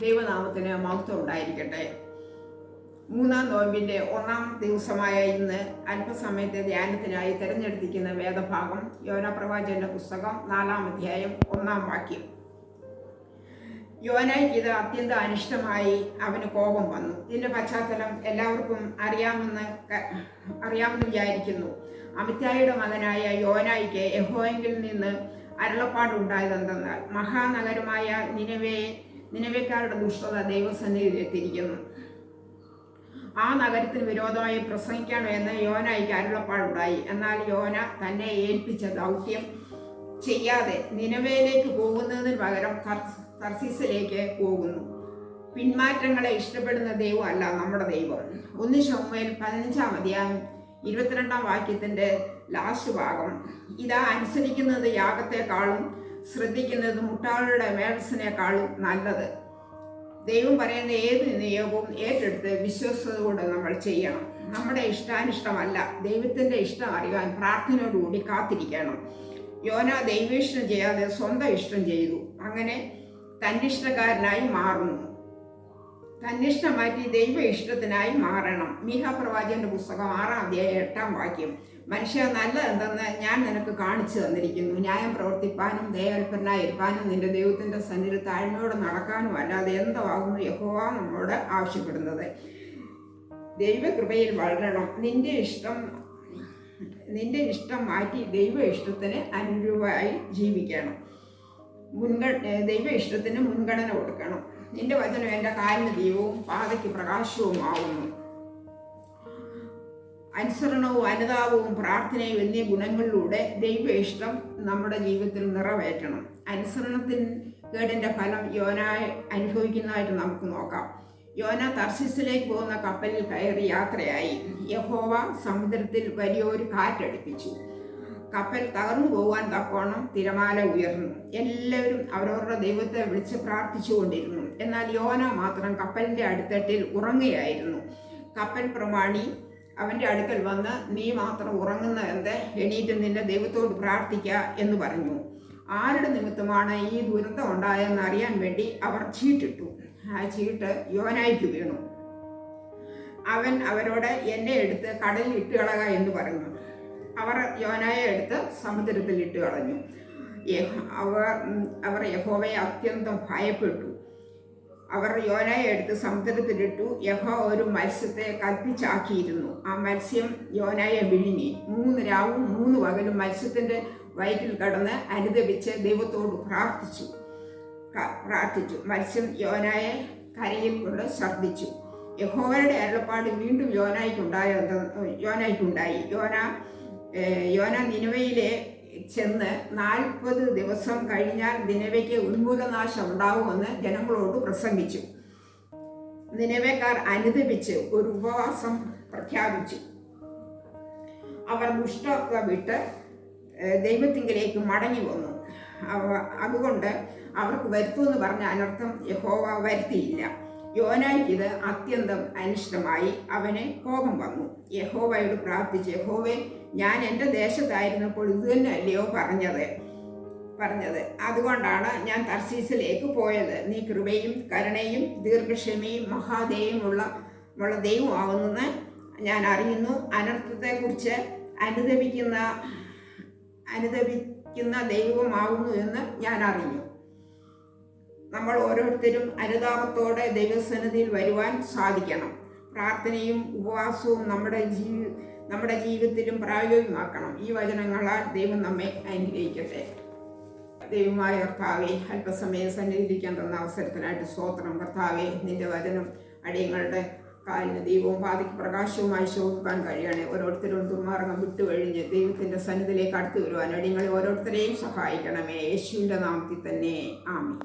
ദൈവനാമത്തിന് മഹത്വം ഉണ്ടായിരിക്കട്ടെ. മൂന്നാം നോയമ്പിൻ്റെ ഒന്നാം ദിവസമായ ഇന്ന് അല്പസമയത്തെ ധ്യാനത്തിനായി തിരഞ്ഞെടുത്തിരിക്കുന്ന വേദഭാഗം യോന പ്രവാചകന്റെ പുസ്തകം 4-ാം അധ്യായം 1-ാം വാക്യം. യോനായ്ക്ക് ഇത് അത്യന്തം അനിഷ്ടമായി, അവന് കോപം വന്നു. ഇതിൻ്റെ പശ്ചാത്തലം എല്ലാവർക്കും അറിയാമെന്ന് വിചാരിക്കുന്നു. അമിത്തായിയുടെ മകനായ യോനായ്ക്ക് യഹോവയിൽ നിന്ന് അരുളപ്പാടുണ്ടായതെന്തെന്നാൽ, മഹാനഗരമായ നിനവേക്കാരുടെ ദുഷ്ടത ദൈവസന്നിധിയിൽ എത്തിയിരിക്കുന്നു. ആ നഗരത്തിന് വിരോധമായി പ്രസംഗിക്കണമെന്ന് യോനായ്ക്ക് അരുളപ്പാടുണ്ടായി. എന്നാൽ യോന തന്നെ ഏൽപ്പിച്ച ദൗത്യം ചെയ്യാതെ നിനവേയിലേക്ക് പോകുന്നതിന് പകരം തർസീസിലേക്ക് പോകുന്നു. പിന്മാറ്റങ്ങളെ ഇഷ്ടപ്പെടുന്ന ദൈവം അല്ല നമ്മുടെ ദൈവം. 1 ശമൂവേൽ 15-ാം അധ്യായം 22-ാം വാക്യത്തിൻ്റെ ലാസ്റ്റ് ഭാഗം, ഇതാ അനുസരിക്കുന്നത് യാഗത്തെക്കാളും ശ്രദ്ധിക്കുന്നത് മുട്ടാളുടെ മേൽസിനേക്കാളും നല്ലത്. ദൈവം പറയുന്ന ഏത് നിയോഗവും ഏറ്റെടുത്ത് വിശ്വസ്തയോടെ നമ്മൾ ചെയ്യണം. നമ്മുടെ ഇഷ്ടാനിഷ്ടമല്ല, ദൈവത്തിൻ്റെ ഇഷ്ടം അറിയാൻ പ്രാർത്ഥനയോടുകൂടി കാത്തിരിക്കണം. യോന ദൈവേഷ്ടം ചെയ്യാതെ സ്വന്തം ഇഷ്ടം ചെയ്തു. അങ്ങനെ തന്നിഷ്ടക്കാരനായി മാറുന്നു. തന്നിഷ്ടം മാറ്റി ദൈവ ഇഷ്ടത്തിനായി മാറണം. മീഖ പ്രവാചകന്റെ പുസ്തകം 6-ാം അധ്യായം 8-ാം വാക്യം, മനുഷ്യ നല്ലതെന്തെന്ന് ഞാൻ നിനക്ക് കാണിച്ചു തന്നിരിക്കുന്നു. ന്യായം പ്രവർത്തിപ്പാനും ദയാൽപരനായിരിക്കാനും നിന്റെ ദൈവത്തിന്റെ സന്നിധിയിൽ താഴ്മയോടെ നടക്കാനും അല്ലാതെ എന്താകുന്നു യഹോവ നമ്മോട് ആവശ്യപ്പെടുന്നത്. ദൈവകൃപയിൽ വളരണം. നിന്റെ ഇഷ്ടം മാറ്റി ദൈവ ഇഷ്ടത്തിന് അനുരൂപമായി ജീവിക്കണം. ദൈവ ഇഷ്ടത്തിന് മുൻഗണന കൊടുക്കണം. നിന്റെ വചനം എൻ്റെ കാലിന് ദീപവും പാതയ്ക്ക് പ്രകാശവുമാവുന്നു. അനുസരണവും അനുതാപവും പ്രാർത്ഥനയും എന്നീ ഗുണങ്ങളിലൂടെ ദൈവ ഇഷ്ടം നമ്മുടെ ജീവിതത്തിൽ നിറവേറ്റണം. അനുസരണത്തിന് കേടിൻ്റെ ഫലം യോന അനുഭവിക്കുന്നതായിട്ട് നമുക്ക് നോക്കാം. യോന തർശീസിലേക്ക് പോകുന്ന കപ്പലിൽ കയറി യാത്രയായി. യഹോവ സമുദ്രത്തിൽ വലിയൊരു കാറ്റടിപ്പിച്ചു. കപ്പൽ തകർന്നു പോകാൻ തക്കോണം തിരമാല ഉയർന്നു. എല്ലാവരും അവരവരുടെ ദൈവത്തെ വിളിച്ച് പ്രാർത്ഥിച്ചുകൊണ്ടിരുന്നു. എന്നാൽ യോന മാത്രം കപ്പലിൻ്റെ അടിത്തട്ടിൽ ഉറങ്ങുകയായിരുന്നു. കപ്പൽ പ്രമാണി അവൻ്റെ അടുക്കൽ വന്ന്, നീ മാത്രം ഉറങ്ങുന്ന എന്ത്? എണീറ്റ് നിന്റെ ദൈവത്തോട് പ്രാർത്ഥിക്കുക എന്ന് പറഞ്ഞു. ആരുടെ നിമിത്തമാണ് ഈ ദുരന്തം ഉണ്ടായെന്ന് അറിയാൻ വേണ്ടി അവർ ചീട്ടിട്ടു. ആ ചീട്ട് യോനായ്ക്ക് വീണു. അവൻ അവരോട്, എന്നെ എടുത്ത് കടലിൽ ഇട്ടുകളക എന്ന് പറഞ്ഞു. അവർ യോനായെ എടുത്ത് സമുദ്രത്തിൽ ഇട്ട് കളഞ്ഞു. അവർ യഹോവയെ അത്യന്തം ഭയപ്പെട്ടു. അവർ യോനായെ എടുത്ത് സമുദ്രത്തിലിട്ടു. യഹോവ ഒരു മത്സ്യത്തെ കൽപ്പിച്ചാക്കിയിരുന്നു. ആ മത്സ്യം യോനായെ വിഴുങ്ങി. 3 രാവും 3 പകലും മത്സ്യത്തിൻ്റെ വയറ്റിൽ കടന്ന് അനുദപിച്ച് ദൈവത്തോട് പ്രാർത്ഥിച്ചു. മത്സ്യം യോനായെ കരയിൽ കൊണ്ട് ഛർദ്ദിച്ചു. യഹോവയുടെ അരുളപ്പാട് വീണ്ടും യോനായ്ക്കുണ്ടായി. യോന നിനവയിലെ ചെന്ന് 40 ദിവസം കഴിഞ്ഞാൽ നിനവയ്ക്ക് ഉന്മൂലനാശം ഉണ്ടാവുമെന്ന് ജനങ്ങളോട് പ്രസംഗിച്ചു. നിനവേക്കാർ അനുദപിച്ച് ഒരു ഉപവാസം പ്രഖ്യാപിച്ചു. അവർ ദുഷ്ടത വിട്ട് ദൈവത്തിങ്കിലേക്ക് മടങ്ങി വന്നു. അതുകൊണ്ട് അവർക്ക് വരുത്തുമെന്ന് പറഞ്ഞ അനർത്ഥം യഹോവ വരുത്തിയില്ല. യോനായ്ക്ക് ഇത് അത്യന്തം അനിഷ്ടമായി. അവന് കോപം വന്നു. യഹോവയോട് പ്രാർത്ഥിച്ചു, യഹോവേ, ഞാൻ എൻ്റെ ദേശത്തായിരുന്നപ്പോൾ ഇത് തന്നെ അല്ലയോ പറഞ്ഞത്? അതുകൊണ്ടാണ് ഞാൻ തർശീസിലേക്ക് പോയത്. നീ കൃപയും കരുണയും ദീർഘക്ഷമയും മഹാദയമുള്ള ദൈവമാവുന്നെന്ന് ഞാൻ അറിയുന്നു. അനർത്ഥത്തെക്കുറിച്ച് അനുദപിക്കുന്ന ദൈവമാവുന്നു എന്ന് ഞാൻ അറിഞ്ഞു. നമ്മൾ ഓരോരുത്തരും അനുതാപത്തോടെ ദൈവസന്നിധിയിൽ വരുവാൻ സാധിക്കണം. പ്രാർത്ഥനയും ഉപവാസവും നമ്മുടെ ജീവിതത്തിലും പ്രായോഗികമാക്കണം. ഈ വചനങ്ങളാൽ ദൈവം നമ്മെ അനുഗ്രഹിക്കട്ടെ. ദൈവമായ കർത്താവേ, അല്പസമയം സന്നിധിയിലിരിക്കാൻ തന്ന അവസരത്തിനായിട്ട് സ്തോത്രം. കർത്താവേ, നിന്റെ വചനം അടിയങ്ങളുടെ കാലിന് ദീപവും പാതയ്ക്ക് പ്രകാശവുമായി ശോഭിക്കാൻ കഴിയണേ. ഓരോരുത്തരും ദുർമാർഗം വിട്ടുകഴിഞ്ഞ് ദൈവത്തിൻ്റെ സന്നിധിയിലേക്ക് അടുത്തു വരുവാൻ അടിയങ്ങളെ ഓരോരുത്തരെയും സഹായിക്കണമേ. യേശുവിൻ്റെ നാമത്തിൽ തന്നെ ആമേൻ.